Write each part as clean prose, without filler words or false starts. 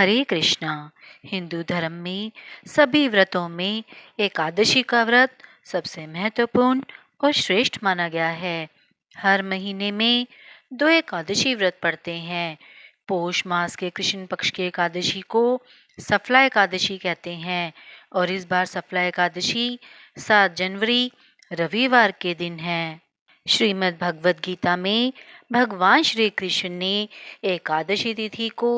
हरे कृष्णा। हिंदू धर्म में सभी व्रतों में एकादशी का व्रत सबसे महत्वपूर्ण और श्रेष्ठ माना गया है। हर महीने में 2 एकादशी व्रत पड़ते हैं। पौष मास के कृष्ण पक्ष की एकादशी को सफला एकादशी कहते हैं और इस बार सफला एकादशी 7 जनवरी रविवार के दिन है। श्रीमद् भगवद गीता में भगवान श्री कृष्ण ने एकादशी तिथि को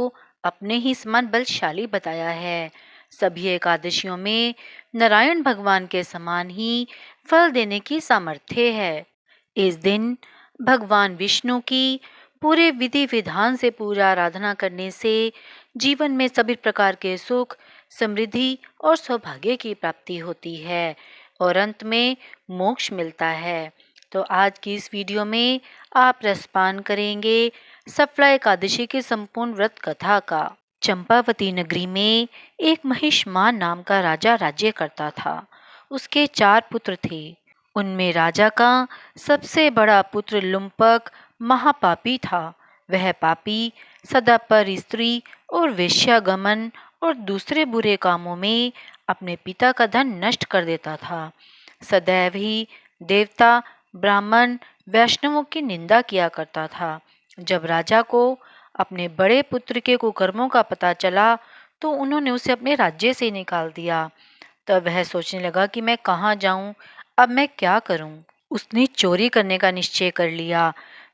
अपने ही समान बलशाली बताया है। सभी एकादशियों में नारायण भगवान के समान ही फल देने की सामर्थ्य है। इस दिन भगवान विष्णु की पूरे विधि विधान से पूजा आराधना करने से जीवन में सभी प्रकार के सुख, समृद्धि और सौभाग्य की प्राप्ति होती है और अंत में मोक्ष मिलता है। तो आज की इस वीडियो में आप रसपान करेंगे सफला एकादशी के संपूर्ण व्रत कथा का। चंपावती नगरी में एक महिष्मान नाम का राजा राज्य करता था। उसके 4 पुत्र थे। उनमें राजा का सबसे बड़ा पुत्र लुम्पक महापापी था। वह पापी सदा पर स्त्री और वेश्यागमन और दूसरे बुरे कामों में अपने पिता का धन नष्ट कर देता था। सदैव ही देवता, ब्राह्मण, वैष्णवों की निंदा किया करता था। जब राजा को अपने बड़े पुत्र के कुकर्मों का पता चला तो उन्होंने उसे अपने राज्य से निकाल दिया। तब वह सोचने लगा कि मैं कहाँ जाऊं, अब मैं क्या करूं। उसने चोरी करने का निश्चय कर लिया।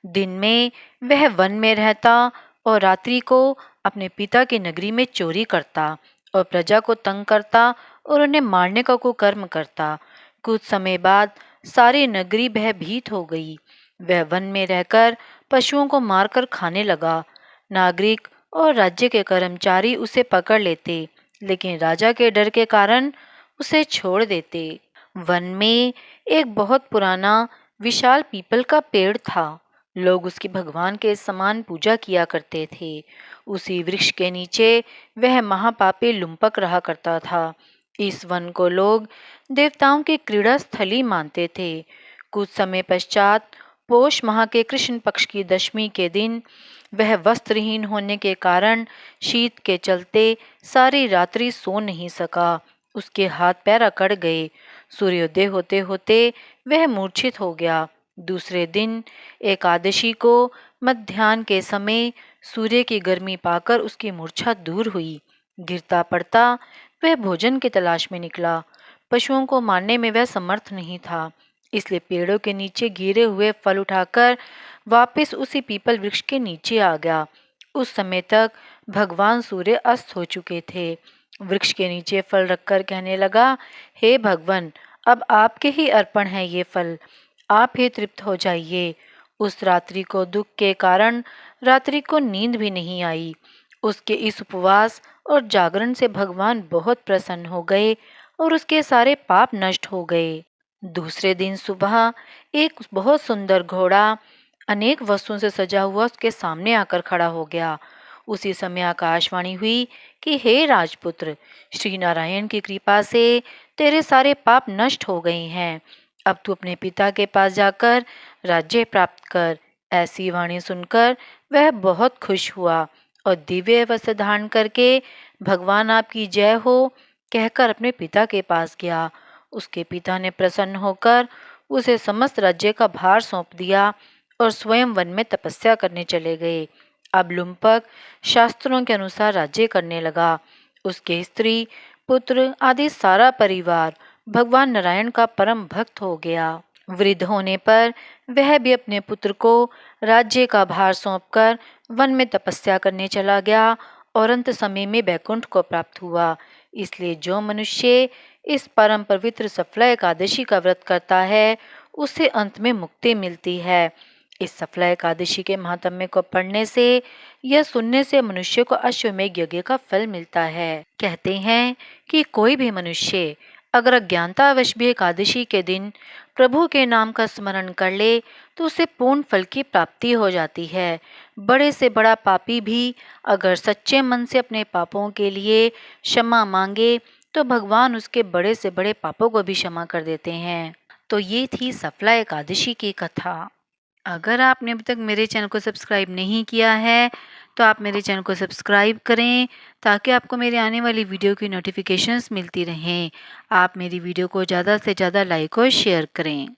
दिन में वह वन में रहता और रात्रि को अपने पिता की नगरी में चोरी करता और प्रजा को तंग करता और उन्हें मारने का कुकर्म करता। कुछ समय बाद सारी नगरी भयभीत हो गई। वह वन में रहकर पशुओं को मारकर खाने लगा। नागरिक और राज्य के कर्मचारी उसे पकड़ लेते, लेकिन राजा के डर के कारण उसे छोड़ देते। वन में एक बहुत पुराना विशाल पीपल का पेड़ था। लोग उसकी भगवान के समान पूजा किया करते थे। उसी वृक्ष के नीचे वह महापापी लुम्पक रहा करता था। इस वन को लोग देवताओं की क्रीड़ा स्थली मानते थे। कुछ समय पश्चात पौष माह के कृष्ण पक्ष की दशमी के दिन वह वस्त्रहीन होने के कारण शीत के चलते सारी रात्रि सो नहीं सका। उसके हाथ पैर अकड़ गए। सूर्योदय होते होते वह मूर्छित हो गया। दूसरे दिन एकादशी को मध्याह्न के समय सूर्य की गर्मी पाकर उसकी मूर्छा दूर हुई। गिरता पड़ता वह भोजन की तलाश में निकला। पशुओं को मारने में वह समर्थ नहीं था, इसलिए पेड़ों के नीचे गिरे हुए फल उठाकर वापस उसी पीपल वृक्ष के नीचे आ गया। उस समय तक भगवान सूर्य अस्त हो चुके थे। वृक्ष के नीचे फल रखकर कहने लगा, हे भगवान, अब आपके ही अर्पण है ये फल, आप ही तृप्त हो जाइए। उस रात्रि को दुख के कारण रात्रि को नींद भी नहीं आई। उसके इस उपवास और जागरण से भगवान बहुत प्रसन्न हो गए और उसके सारे पाप नष्ट हो गए। दूसरे दिन सुबह एक बहुत सुंदर घोड़ा अनेक वस्तुओं से सजा हुआ उसके सामने आकर खड़ा हो गया। उसी समय आकाशवाणी हुई कि हे राजपुत्र, श्री नारायण की कृपा से तेरे सारे पाप नष्ट हो गए हैं। अब तू अपने पिता के पास जाकर राज्य प्राप्त कर। ऐसी वाणी सुनकर वह बहुत खुश हुआ और दिव्य वस्त्र धारण करके भगवान आपकी जय हो कहकर अपने पिता के पास गया। उसके पिता ने प्रसन्न होकर उसे समस्त राज्य का भार सौंप दिया और स्वयं वन में तपस्या करने चले गए। अब लुम्पक शास्त्रों के अनुसार राज्य करने लगा। उसके स्त्री, पुत्र आदि सारा परिवार भगवान नारायण का परम भक्त हो गया। वृद्ध होने पर वह भी अपने पुत्र को राज्य का भार सौंपकर वन में तपस्या करने चला गया और अंत समय में बैकुंठ को प्राप्त हुआ। इसलिए जो मनुष्य इस परम पवित्र सफला एकादशी का व्रत करता है उसे अंत में मुक्ति मिलती है। इस सफला एकादशी के महात्म्य को पढ़ने से या सुनने से मनुष्य को अश्वमेध यज्ञ का फल मिलता है। कहते हैं कि कोई भी मनुष्य अगर अज्ञानतावश भी एकादशी के दिन प्रभु के नाम का स्मरण कर ले तो उसे पूर्ण फल की प्राप्ति हो जाती है। बड़े से बड़ा पापी भी अगर सच्चे मन से अपने पापों के लिए क्षमा मांगे तो भगवान उसके बड़े से बड़े पापों को भी क्षमा कर देते हैं। तो ये थी सफला एकादशी की कथा। अगर आपने अभी तक मेरे चैनल को सब्सक्राइब नहीं किया है तो आप मेरे चैनल को सब्सक्राइब करें ताकि आपको मेरे आने वाली वीडियो की नोटिफिकेशंस मिलती रहें। आप मेरी वीडियो को ज़्यादा से ज़्यादा लाइक और शेयर करें।